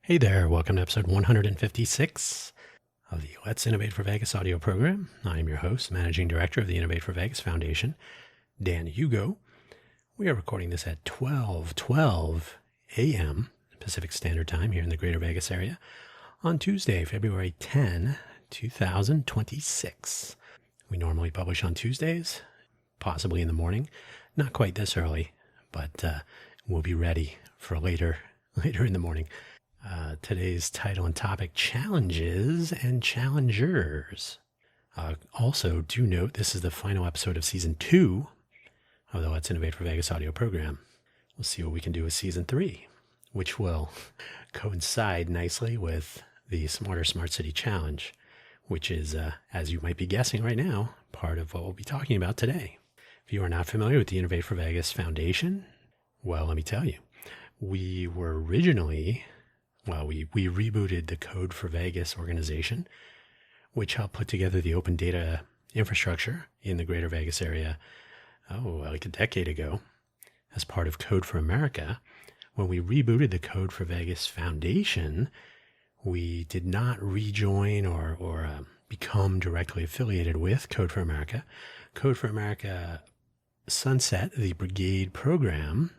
Hey there, welcome to episode 156 of the Let's Innovate for Vegas audio program. I'm your host, Managing Director of the Innovate for Vegas Foundation, Dan Hugo. We are recording this at 12:12 a.m. Pacific Standard Time here in the Greater Vegas area on Tuesday, February 10, 2026. We normally publish on Tuesdays, possibly in the morning. Not quite this early, but we'll be ready for later in the morning. Today's title and topic, Challenges and Challengers. Also, do note this is the final episode of Season 2 of the Let's Innovate for Vegas audio program. We'll see what we can do with Season 3, which will coincide nicely with the Smarter Smart City Challenge, which is, as you might be guessing right now, part of what we'll be talking about today. If you are not familiar with the Innovate for Vegas Foundation, well, let me tell you, we were originally... we rebooted the Code for Vegas organization, which helped put together the open data infrastructure in the Greater Vegas area, like a decade ago, as part of Code for America. When we rebooted the Code for Vegas Foundation, we did not rejoin or become directly affiliated with Code for America. Code for America sunset the Brigade program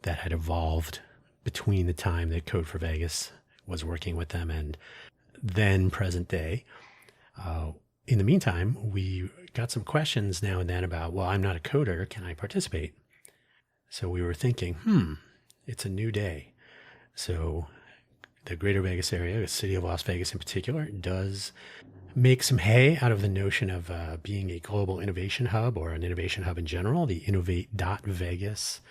that had evolved between the time that Code for Vegas was working with them and then present day. In the meantime, we got some questions now and then about, well, I'm not a coder, can I participate? So we were thinking, it's a new day. So the Greater Vegas area, the city of Las Vegas in particular, does make some hay out of the notion of being a global innovation hub or an innovation hub in general, the Innovate.Vegas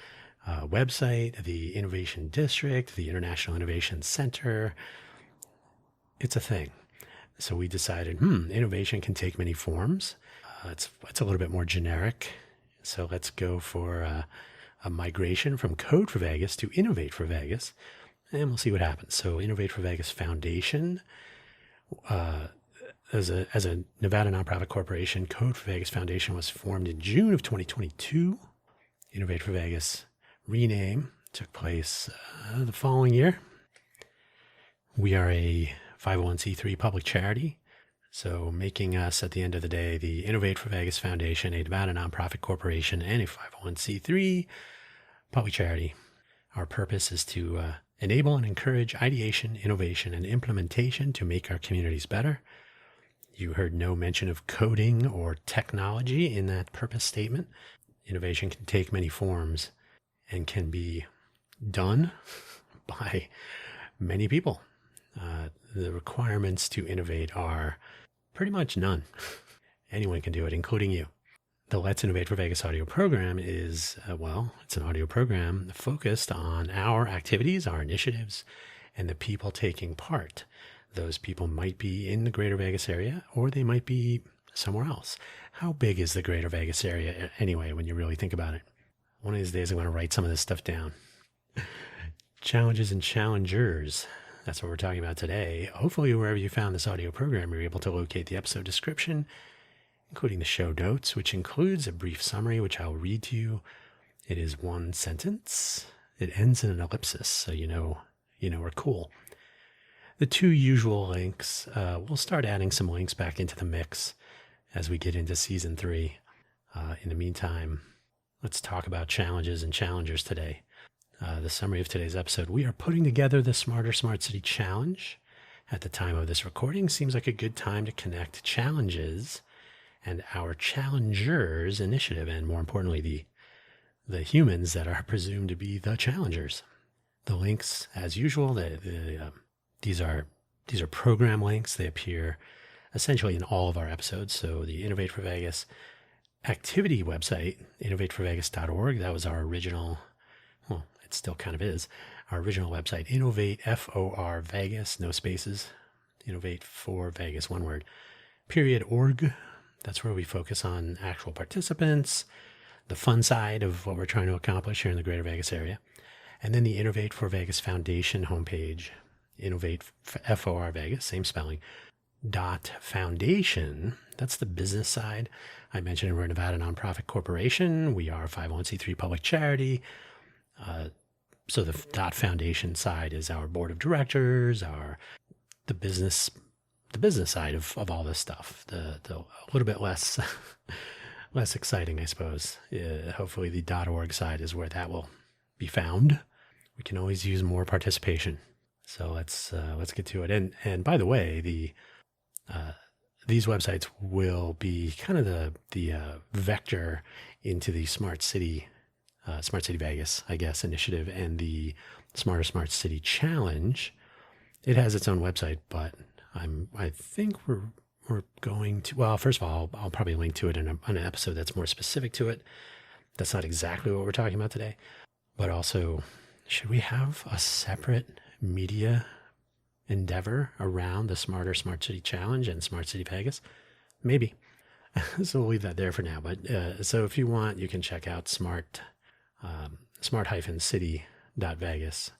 website, the Innovation District, the International Innovation Center. It's a thing. So we decided, innovation can take many forms. It's a little bit more generic. So let's go for a migration from Code for Vegas to Innovate for Vegas, and we'll see what happens. So Innovate for Vegas Foundation, as a Nevada nonprofit corporation, Code for Vegas Foundation was formed in June of 2022. Innovate for Vegas rename took place the following year. We are a 501c3 public charity, so making us, at the end of the day, the Innovate for Vegas Foundation, a Nevada nonprofit corporation, and a 501c3 public charity. Our purpose is to enable and encourage ideation, innovation, and implementation to make our communities better. You heard no mention of coding or technology in that purpose statement. Innovation can take many forms and can be done by many people. The requirements to innovate are pretty much none. Anyone can do it, including you. The Let's Innovate for Vegas audio program is, it's an audio program focused on our activities, our initiatives, and the people taking part. Those people might be in the Greater Vegas area, or they might be somewhere else. How big is the Greater Vegas area anyway, when you really think about it? One of these days, I'm going to write some of this stuff down. Challenges and challengers. That's what we're talking about today. Hopefully, wherever you found this audio program, you're able to locate the episode description, including the show notes, which includes a brief summary, which I'll read to you. It is one sentence. It ends in an ellipsis, so you know we're cool. The two usual links, we'll start adding some links back into the mix as we get into Season 3. In the meantime, let's talk about challenges and challengers today. The summary of today's episode, we are putting together the Smarter Smart City Challenge. At the time of this recording, seems like a good time to connect challenges and our challengers initiative, and more importantly, the humans that are presumed to be the challengers. The links, as usual, these are program links. They appear essentially in all of our episodes. So the Innovate for Vegas activity website, innovateforvegas.org, that was our original, it still kind of is, our original website, Innovate, F-O-R, Vegas, no spaces, Innovate for Vegas, one word, .org. That's where we focus on actual participants, the fun side of what we're trying to accomplish here in the Greater Vegas area. And then the Innovate for Vegas Foundation homepage, Innovate, F-O-R, Vegas, same spelling, .foundation. That's the business side. I mentioned we're a Nevada nonprofit corporation. We are a 501c3 public charity. So the Dot Foundation side is our board of directors, the business side of all this stuff. The a little bit less less exciting, I suppose. Hopefully the .org side is where that will be found. We can always use more participation. So let's get to it. And by the way, these websites will be kind of the vector into the Smart City Vegas, I guess, initiative and the Smarter Smart City Challenge. It has its own website, but I think we're going to, well, first of all, I'll probably link to it in an episode that's more specific to it. That's not exactly what we're talking about today. But also, should we have a separate media endeavor around the Smarter Smart City Challenge and Smart City Vegas? Maybe. So we'll leave that there for now. But so if you want, you can check out smart-city.vegas.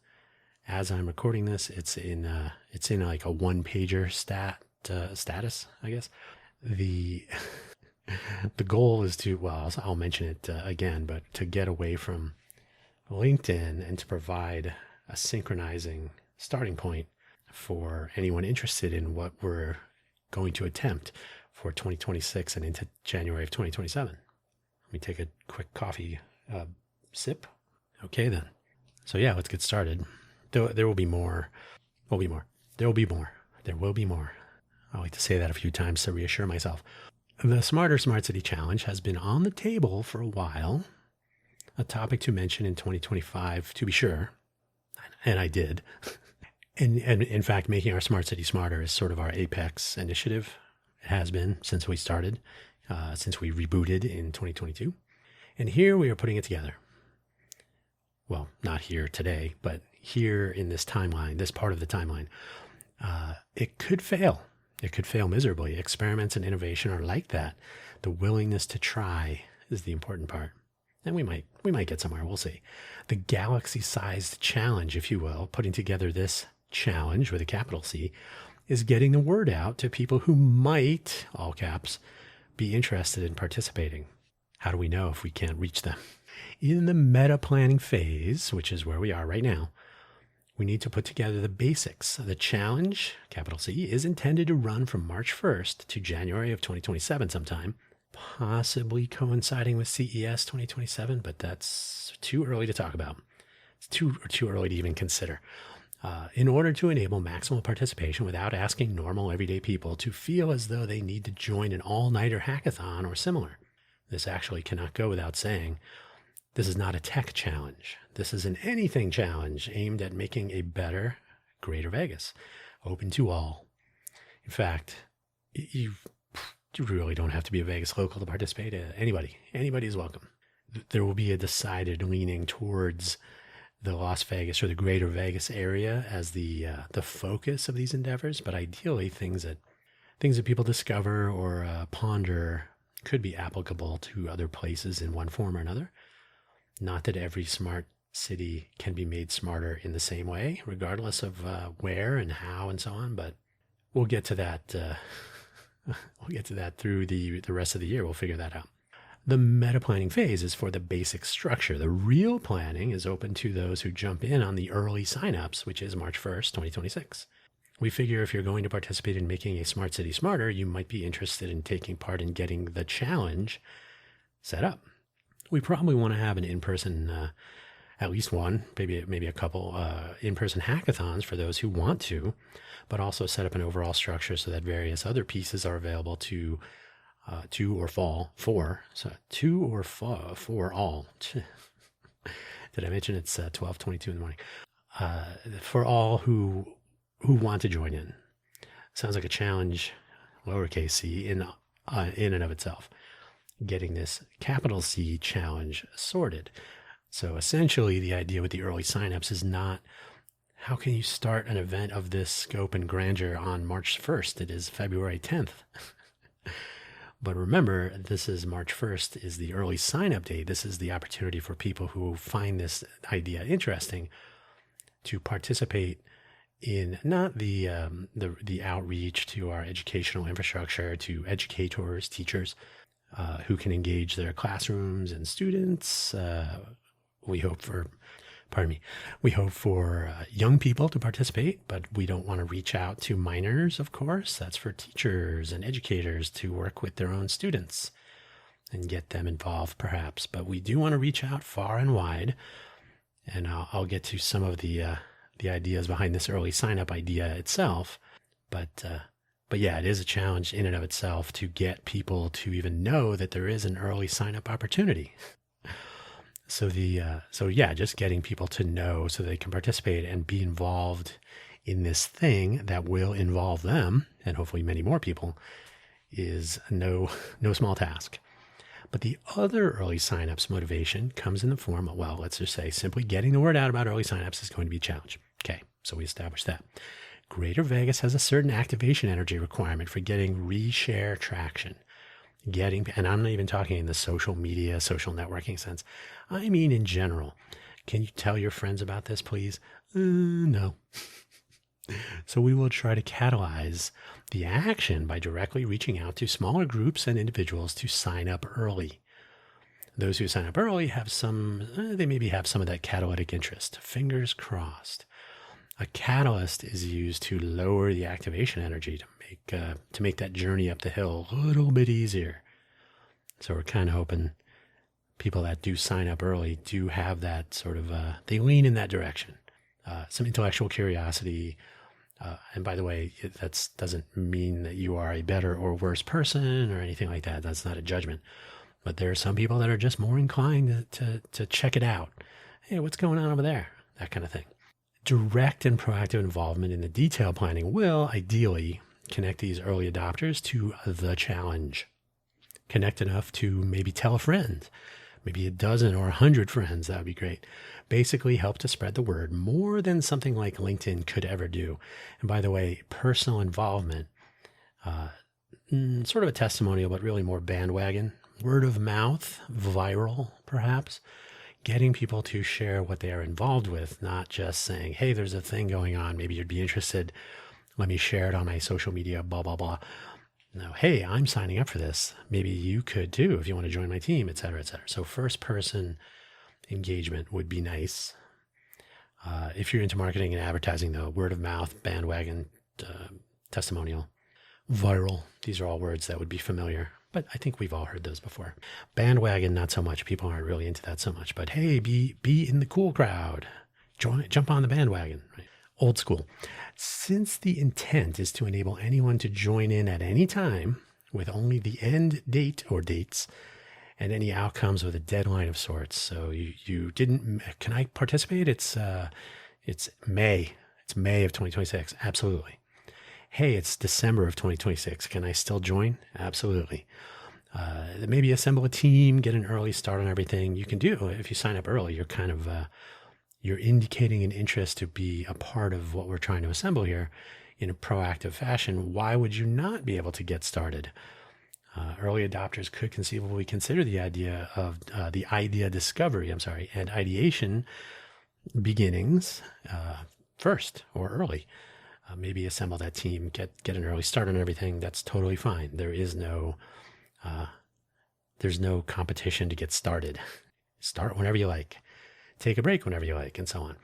As I'm recording this, it's in like a one-pager status, I guess. The goal is to, well, I'll mention it again, but to get away from LinkedIn and to provide a synchronizing starting point for anyone interested in what we're going to attempt for 2026 and into January of 2027. Let me take a quick coffee sip. Okay, then. So yeah, let's get started. There will be more. There will be more. I like to say that a few times to reassure myself. The Smarter Smart City Challenge has been on the table for a while, a topic to mention in 2025, to be sure, and I did. And in fact, making our smart city smarter is sort of our apex initiative. It has been since we started, since we rebooted in 2022. And here we are putting it together. Well, not here today, but here in this timeline, this part of the timeline. It could fail. It could fail miserably. Experiments and innovation are like that. The willingness to try is the important part. And we might get somewhere. We'll see. The galaxy-sized challenge, if you will, putting together this challenge with a capital C, is getting the word out to people who might, all caps, be interested in participating. How do we know if we can't reach them? In the meta planning phase, which is where we are right now, we need to put together the basics. The challenge, capital C, is intended to run from March 1st to January of 2027 sometime, possibly coinciding with CES 2027, but that's too early to talk about. It's too early to even consider. In order to enable maximal participation without asking normal everyday people to feel as though they need to join an all-nighter hackathon or similar. This actually cannot go without saying. This is not a tech challenge. This is an anything challenge aimed at making a better, greater Vegas, open to all. In fact, you really don't have to be a Vegas local to participate. Anybody is welcome. There will be a decided leaning towards the Las Vegas or the greater Vegas area as the focus of these endeavors, but ideally things that people discover or ponder could be applicable to other places in one form or another. Not that every smart city can be made smarter in the same way, regardless of where and how and so on, but we'll get to that. We'll get to that through the rest of the year. We'll figure that out. The meta planning phase is for the basic structure. The real planning is open to those who jump in on the early signups, which is March 1st, 2026. We figure if you're going to participate in making a smart city smarter, you might be interested in taking part in getting the challenge set up. We probably want to have an in-person, at least one, maybe a couple in-person hackathons for those who want to, but also set up an overall structure so that various other pieces are available to for all. Did I mention it's 12:22 in the morning? For all who want to join in. Sounds like a challenge, lowercase c, in and of itself. Getting this capital C challenge sorted. So essentially, the idea with the early signups is not how can you start an event of this scope and grandeur on March 1st? It is February 10th. But remember, this is March 1st is the early sign-up date. This is the opportunity for people who find this idea interesting to participate in not the outreach to our educational infrastructure, to educators, teachers who can engage their classrooms and students. We hope for pardon me. We hope for young people to participate, but we don't want to reach out to minors, of course. That's for teachers and educators to work with their own students and get them involved, perhaps. But we do want to reach out far and wide, and I'll get to some of the ideas behind this early sign-up idea itself. But yeah, it is a challenge in and of itself to get people to even know that there is an early sign-up opportunity. So just getting people to know so they can participate and be involved in this thing that will involve them, and hopefully many more people, is no small task. But the other early signups motivation comes in the form of, well, let's just say simply getting the word out about early signups is going to be a challenge. Okay, so we established that. Greater Vegas has a certain activation energy requirement for getting reshare traction. And I'm not even talking in the social media, social networking sense. I mean in general. Can you tell your friends about this, please? No. So we will try to catalyze the action by directly reaching out to smaller groups and individuals to sign up early. Those who sign up early have they maybe have some of that catalytic interest. Fingers crossed. A catalyst is used to lower the activation energy to make that journey up the hill a little bit easier. So we're kind of hoping people that do sign up early do have that sort of, they lean in that direction. Some intellectual curiosity. And by the way, that doesn't mean that you are a better or worse person or anything like that. That's not a judgment. But there are some people that are just more inclined to check it out. Hey, what's going on over there? That kind of thing. Direct and proactive involvement in the detail planning will ideally connect these early adopters to the challenge. Connect enough to maybe tell a friend, maybe a dozen or 100 friends. That would be great. Basically help to spread the word more than something like LinkedIn could ever do. And by the way, personal involvement, sort of a testimonial, but really more bandwagon, word of mouth, viral perhaps. Getting people to share what they are involved with, not just saying, hey, there's a thing going on. Maybe you'd be interested. Let me share it on my social media, blah, blah, blah. No, hey, I'm signing up for this. Maybe you could too if you want to join my team, et cetera, et cetera. So first person engagement would be nice. If you're into marketing and advertising, though, word of mouth, bandwagon, testimonial, viral. These are all words that would be familiar. But I think we've all heard those before. Bandwagon, not so much. People aren't really into that so much. But hey, be in the cool crowd. Jump on the bandwagon. Right? Old school. Since the intent is to enable anyone to join in at any time with only the end date or dates and any outcomes with a deadline of sorts. So you didn't, can I participate? It's May. It's May of 2026. Absolutely. Hey, it's December of 2026. Can I still join? Absolutely. Maybe assemble a team, get an early start on everything. You can do, if you sign up early, you're kind of, you're indicating an interest to be a part of what we're trying to assemble here in a proactive fashion. Why would you not be able to get started? Early adopters could conceivably consider the idea of the idea discovery, and ideation beginnings first or early. Maybe assemble that team, get an early start on everything. That's totally fine. There's no competition to get started. Start whenever you like. Take a break whenever you like, and so on.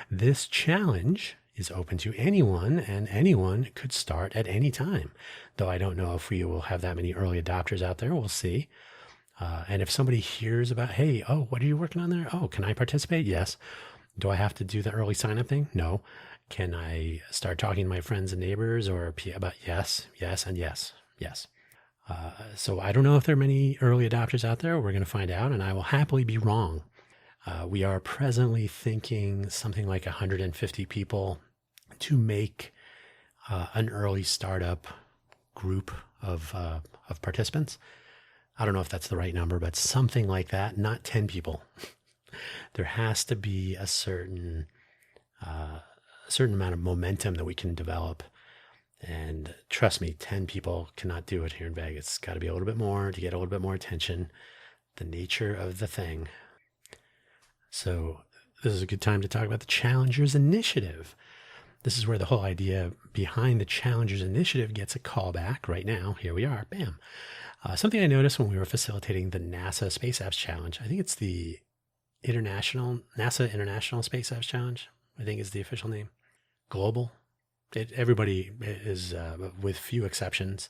This challenge is open to anyone, and anyone could start at any time. Though I don't know if we will have that many early adopters out there. We'll see. And if somebody hears about, hey, oh, what are you working on there? Oh, can I participate? Yes. Do I have to do the early sign-up thing? No. Can I start talking to my friends and neighbors or about yes, and yes. So I don't know if there are many early adopters out there. We're going to find out, and I will happily be wrong. We are presently thinking something like 150 people to make an early startup group of participants. I don't know if that's the right number, but something like that, not 10 people. There has to be a certain amount of momentum that we can develop. And trust me, 10 people cannot do it here in Vegas. It's got to be a little bit more to get a little bit more attention, the nature of the thing. So this is a good time to talk about the Challengers Initiative. This is where the whole idea behind the Challengers Initiative gets a callback right now. Here we are. Bam. Something I noticed when we were facilitating the NASA Space Apps Challenge, I think it's the NASA International Space Apps Challenge, I think is the official name. Global. Everybody is, with few exceptions,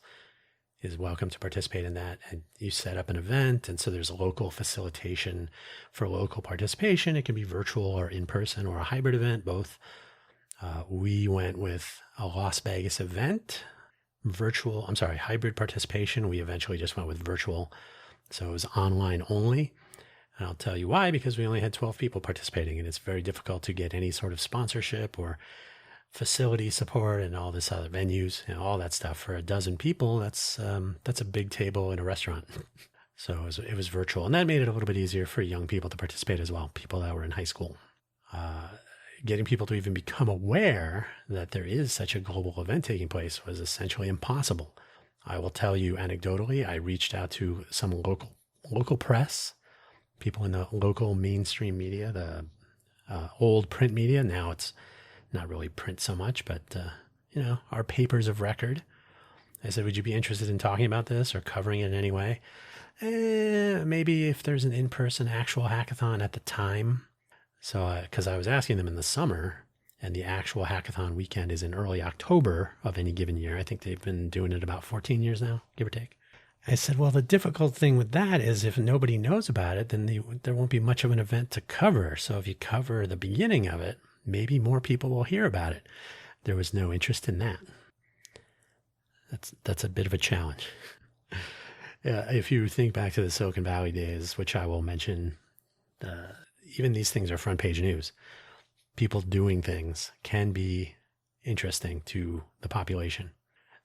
is welcome to participate in that. And you set up an event, and so there's a local facilitation for local participation. It can be virtual or in person or a hybrid event, both. We went with a Las Vegas event, hybrid participation. We eventually just went with virtual. So it was online only. And I'll tell you why, because we only had 12 people participating, and it's very difficult to get any sort of sponsorship or facility support and all this other venues and all that stuff for a dozen people. That's a big table in a restaurant. So it was virtual, and that made it a little bit easier for young people to participate as well, people that were in high school. Getting people to even become aware that there is such a global event taking place was essentially impossible. I will tell you anecdotally, I reached out to some local press, people in the local mainstream media, the old print media. Now it's not really print so much, but, our papers of record. I said, would you be interested in talking about this or covering it in any way? Maybe if there's an in-person actual hackathon at the time. So, because I was asking them in the summer, and the actual hackathon weekend is in early October of any given year. I think they've been doing it about 14 years now, give or take. I said, well, the difficult thing with that is if nobody knows about it, then there won't be much of an event to cover. So if you cover the beginning of it, maybe more people will hear about it. There was no interest in that. That's a bit of a challenge. If you think back to the Silicon Valley days, which I will mention, even these things are front page news. People doing things can be interesting to the population.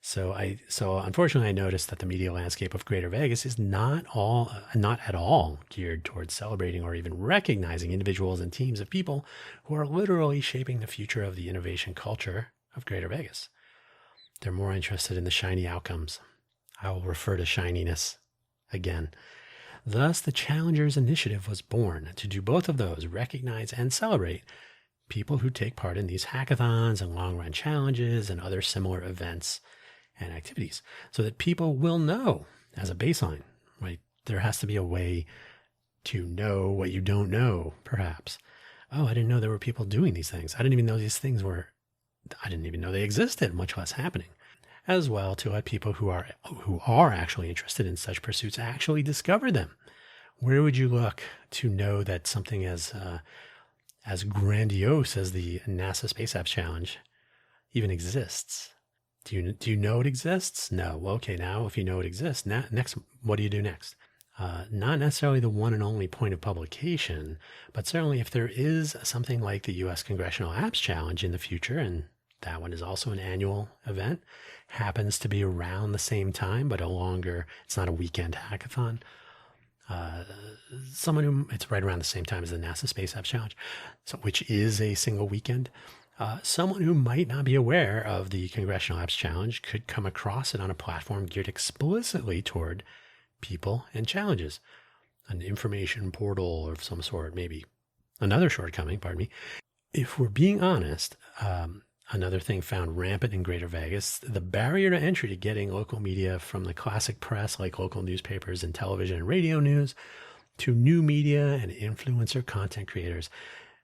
So unfortunately, I noticed that the media landscape of Greater Vegas is not at all geared towards celebrating or even recognizing individuals and teams of people who are literally shaping the future of the innovation culture of Greater Vegas. They're more interested in the shiny outcomes. I will refer to shininess again. Thus, the Challengers Initiative was born to do both of those, recognize and celebrate people who take part in these hackathons and long-run challenges and other similar events and activities, so that people will know as a baseline, right? There has to be a way to know what you don't know, perhaps. Oh, I didn't know there were people doing these things. I didn't even know they existed, much less happening. As well, to let people who are actually interested in such pursuits actually discover them. Where would you look to know that something as grandiose as the NASA Space Apps Challenge even exists? Do you know it exists? No. Well, okay, now if you know it exists, next, what do you do next? Not necessarily the one and only point of publication, but certainly if there is something like the U.S. Congressional Apps Challenge in the future, and that one is also an annual event, happens to be around the same time, but it's not a weekend hackathon. It's right around the same time as the NASA Space Apps Challenge, which is a single weekend. Someone who might not be aware of the Congressional Apps Challenge could come across it on a platform geared explicitly toward people and challenges, an information portal of some sort, maybe. Another shortcoming, pardon me. If we're being honest, another thing found rampant in Greater Vegas, the barrier to entry to getting local media from the classic press, like local newspapers and television and radio news, to new media and influencer content creators.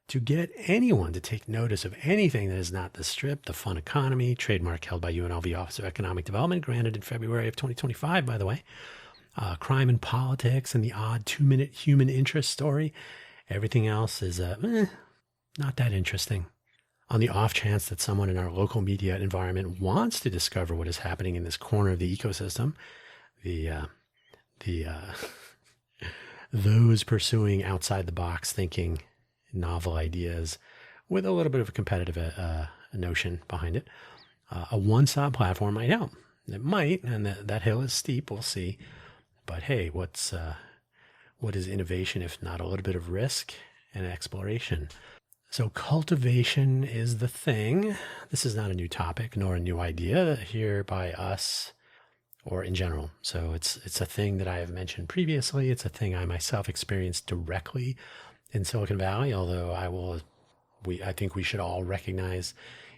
To get anyone to take notice of anything that is not the Strip, the fun economy, trademark held by UNLV Office of Economic Development, granted in February of 2025, by the way, crime and politics and the odd 2-minute human interest story, everything else is not that interesting. On the off chance that someone in our local media environment wants to discover what is happening in this corner of the ecosystem, those pursuing outside the box thinking, novel ideas with a little bit of a competitive notion behind it, a one-stop platform might help. It might, and that hill is steep, we'll see. But hey, what is innovation if not a little bit of risk and exploration? So cultivation is the thing. This is not a new topic nor a new idea here by us or in general. So it's a thing that I have mentioned previously. It's a thing I myself experienced directly in Silicon Valley, although I think we should all recognize,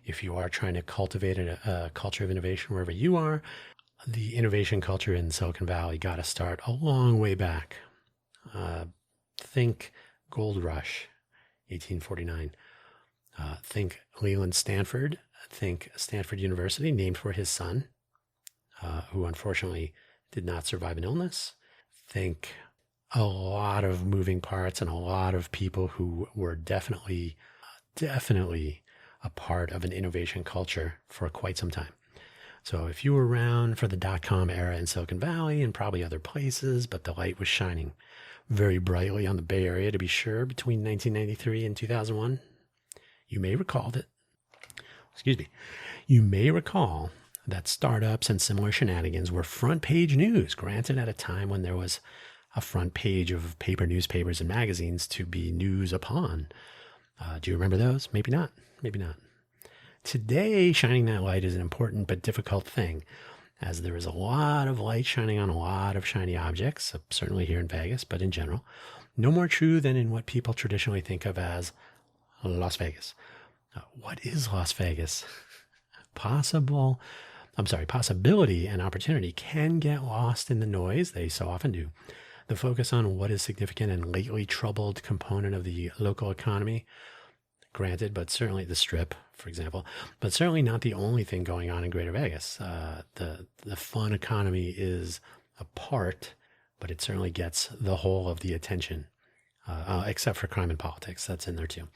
if you are trying to cultivate a culture of innovation wherever you are, the innovation culture in Silicon Valley got to start a long way back. Think Gold Rush, 1849. Think Leland Stanford. Think Stanford University, named for his son, who unfortunately did not survive an illness. Think a lot of moving parts and a lot of people who were definitely a part of an innovation culture for quite some time. So if you were around for the dot-com era in Silicon Valley and probably other places, but the light was shining very brightly on the Bay Area, to be sure, between 1993 and 2001, you may recall that startups and similar shenanigans were front page news, granted at a time when there was a front page of paper newspapers and magazines to be news upon. Do you remember those? Maybe not. Maybe not. Today, shining that light is an important but difficult thing, as there is a lot of light shining on a lot of shiny objects, certainly here in Vegas, but in general. No more true than in what people traditionally think of as Las Vegas. What is Las Vegas? Possibility and opportunity can get lost in the noise. They so often do. The focus on what is significant and lately troubled component of the local economy, granted, but certainly the Strip, for example, but certainly not the only thing going on in Greater Vegas. The fun economy is a part, but it certainly gets the whole of the attention, except for crime and politics. That's in there too.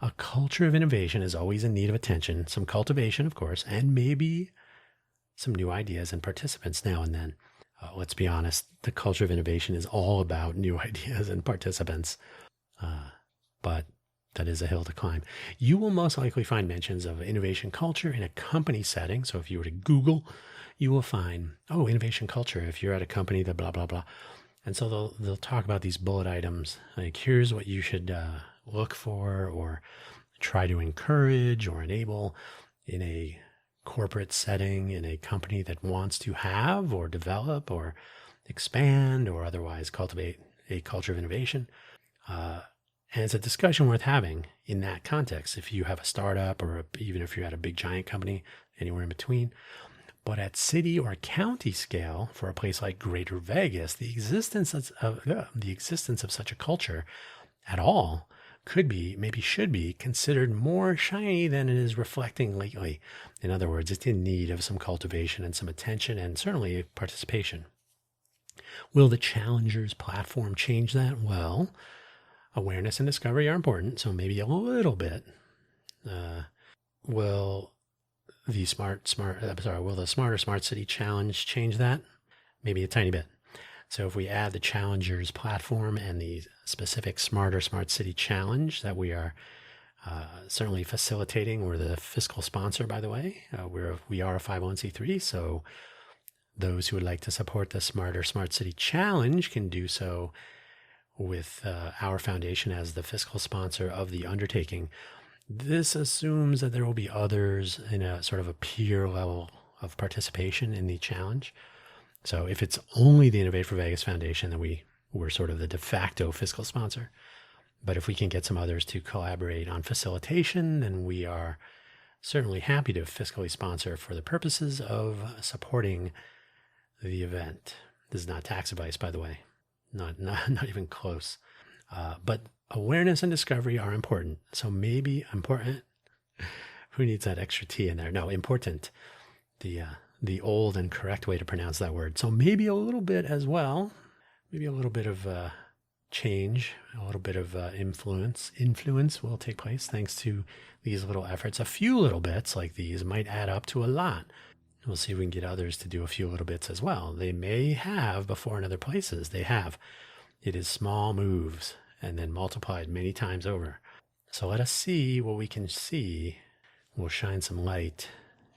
A culture of innovation is always in need of attention, some cultivation, of course, and maybe some new ideas and participants now and then. Let's be honest, the culture of innovation is all about new ideas and participants, but that is a hill to climb. You will most likely find mentions of innovation culture in a company setting. So if you were to Google, you will find, innovation culture, if you're at a company that blah, blah, blah. And so they'll talk about these bullet items, like here's what you should look for or try to encourage or enable in a corporate setting, in a company that wants to have or develop or expand or otherwise cultivate a culture of innovation. And it's a discussion worth having in that context. If you have a startup or even if you're at a big giant company, anywhere in between. But at city or county scale, for a place like Greater Vegas, the existence of such a culture at all could be, maybe should be, considered more shiny than it is reflecting lately. In other words, it's in need of some cultivation and some attention and certainly participation. Will the Challengers platform change that? Well, awareness and discovery are important, so maybe a little bit. Will the Smarter Smart City Challenge change that? Maybe a tiny bit. So if we add the Challengers platform and the specific Smarter Smart City Challenge that we are certainly facilitating, we're the fiscal sponsor, by the way. We are a 501c3, so those who would like to support the Smarter Smart City Challenge can do so with our foundation as the fiscal sponsor of the undertaking. This assumes that there will be others in a sort of a peer level of participation in the challenge. So if it's only the Innovate for Vegas Foundation, then we're sort of the de facto fiscal sponsor. But if we can get some others to collaborate on facilitation, then we are certainly happy to fiscally sponsor for the purposes of supporting the event. This is not tax advice, by the way. Not even close. But awareness and discovery are important. So maybe important. Who needs that extra T in there? No, important. The old and correct way to pronounce that word. So maybe a little bit as well. Maybe a little bit of change, a little bit of influence will take place thanks to these little efforts. A few little bits like these might add up to a lot. We'll see if we can get others to do a few little bits as well. They may have before in other places. They have. It is small moves and then multiplied many times over. So let us see what we can see. We'll shine some light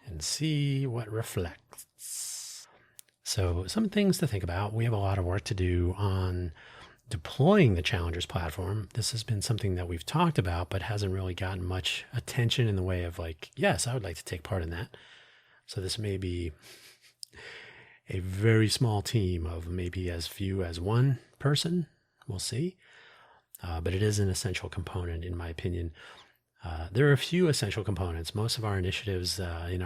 and see what reflects. So some things to think about. We have a lot of work to do on deploying the Challengers platform. This has been something that we've talked about, but hasn't really gotten much attention in the way of like, yes, I would like to take part in that. So this may be a very small team of maybe as few as one person. We'll see. But it is an essential component, in my opinion. There are a few essential components. Most of our initiatives that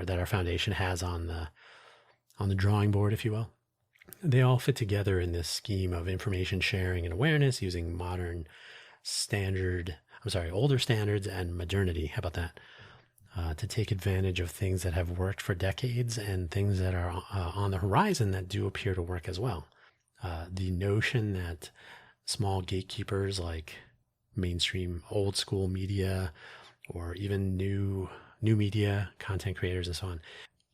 our foundation has on the drawing board, if you will, they all fit together in this scheme of information sharing and awareness using modern older standards and modernity. How about that? To take advantage of things that have worked for decades and things that are on the horizon that do appear to work as well. The notion that small gatekeepers like mainstream old school media or even new media, content creators and so on,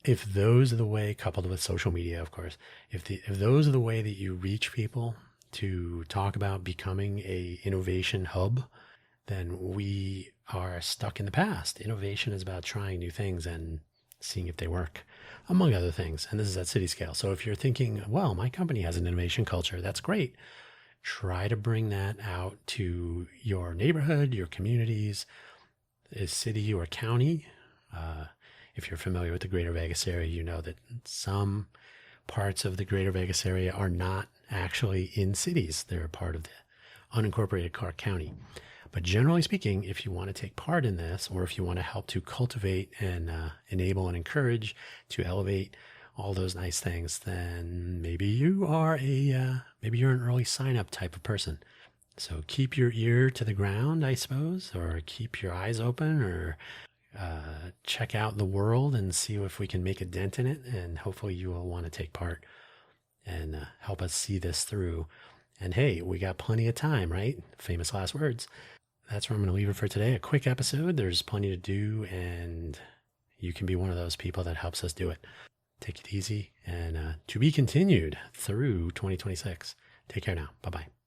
if those are the way, coupled with social media, of course, if those are the way that you reach people to talk about becoming a innovation hub, then we are stuck in the past. Innovation is about trying new things and seeing if they work, among other things. And this is at city scale. So if you're thinking, well, my company has an innovation culture, that's great. Try to bring that out to your neighborhood, your communities, city or county. If you're familiar with the Greater Vegas area, you know that some parts of the Greater Vegas area are not actually in cities. They're a part of the unincorporated Clark County. But generally speaking, if you want to take part in this, or if you want to help to cultivate and enable and encourage to elevate all those nice things, then maybe you're an early sign up type of person. So keep your ear to the ground, I suppose, or keep your eyes open, or check out the world and see if we can make a dent in it. And hopefully you will want to take part and help us see this through. And hey, we got plenty of time, right? Famous last words. That's where I'm going to leave it for today. A quick episode. There's plenty to do, and you can be one of those people that helps us do it. Take it easy, and to be continued through 2026. Take care now. Bye-bye.